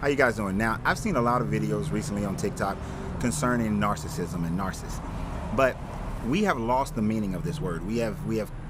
How you guys doing? Now, I've seen a lot of videos recently on TikTok concerning narcissism and narcissists, but we have lost the meaning of this word. We have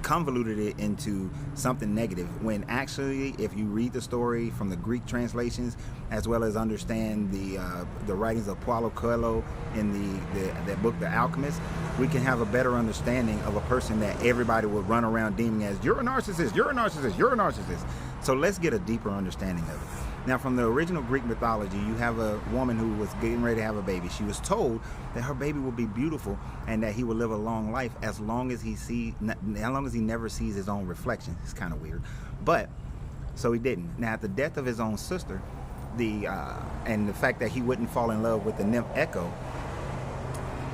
convoluted it into something negative, when actually, if you read the story from the Greek translations, as well as understand the writings of Paulo Coelho in that book, The Alchemist, we can have a better understanding of a person that everybody would run around deeming as, you're a narcissist, you're a narcissist, you're a narcissist. So let's get a deeper understanding of it. Now, from the original Greek mythology, you have a woman who was getting ready to have a baby. She was told that her baby will be beautiful and that he will live a long life as long as he never sees his own reflection. It's kind of weird, but so he didn't. Now, at the death of his own sister, and the fact that he wouldn't fall in love with the nymph Echo,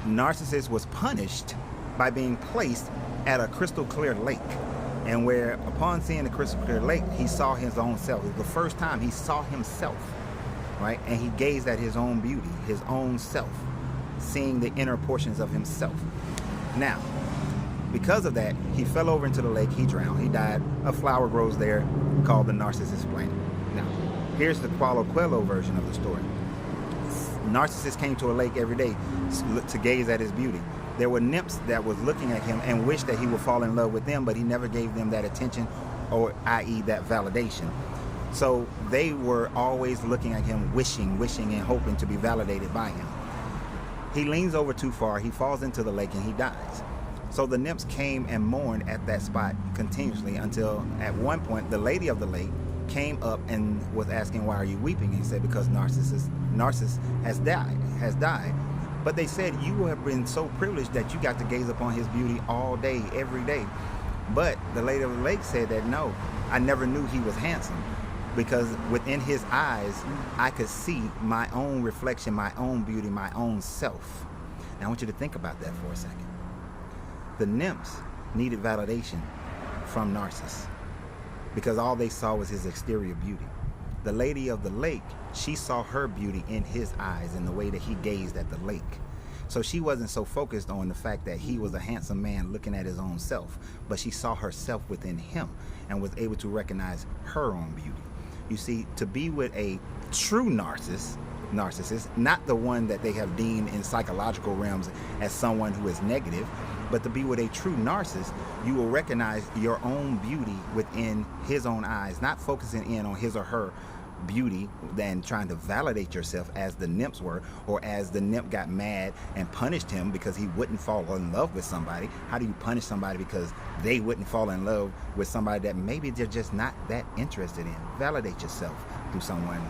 Narcissus was punished by being placed at a crystal clear lake. And where, upon seeing the crystal clear lake, he saw his own self. It was the first time he saw himself, right? And he gazed at his own beauty, his own self, seeing the inner portions of himself. Now, because of that, he fell over into the lake, he drowned, he died. A flower grows there called the Narcissus plant. Now, here's the Paulo Coelho version of the story. Narcissus came to a lake every day to gaze at his beauty. There were nymphs that was looking at him and wished that he would fall in love with them, but he never gave them that attention, or i.e. that validation. So they were always looking at him, wishing and hoping to be validated by him. He leans over too far, he falls into the lake, and he dies. So the nymphs came and mourned at that spot continuously, until at one point the lady of the lake came up and was asking, why are you weeping? And he said, because Narcissus has died. But they said, you have been so privileged that you got to gaze upon his beauty all day, every day. But the lady of the lake said that, no, I never knew he was handsome, because within his eyes, I could see my own reflection, my own beauty, my own self. Now I want you to think about that for a second. The nymphs needed validation from Narcissus, because all they saw was his exterior beauty. The lady of the lake, she saw her beauty in his eyes, in the way that he gazed at the lake. So she wasn't so focused on the fact that he was a handsome man looking at his own self, but she saw herself within him and was able to recognize her own beauty. You see, to be with a true narcissist, not the one that they have deemed in psychological realms as someone who is negative, but to be with a true narcissist, you will recognize your own beauty within his own eyes, not focusing in on his or her beauty, than trying to validate yourself as the nymphs were, or as the nymph got mad and punished him because he wouldn't fall in love with somebody. How do you punish somebody because they wouldn't fall in love with somebody that maybe they're just not that interested in? Validate yourself through someone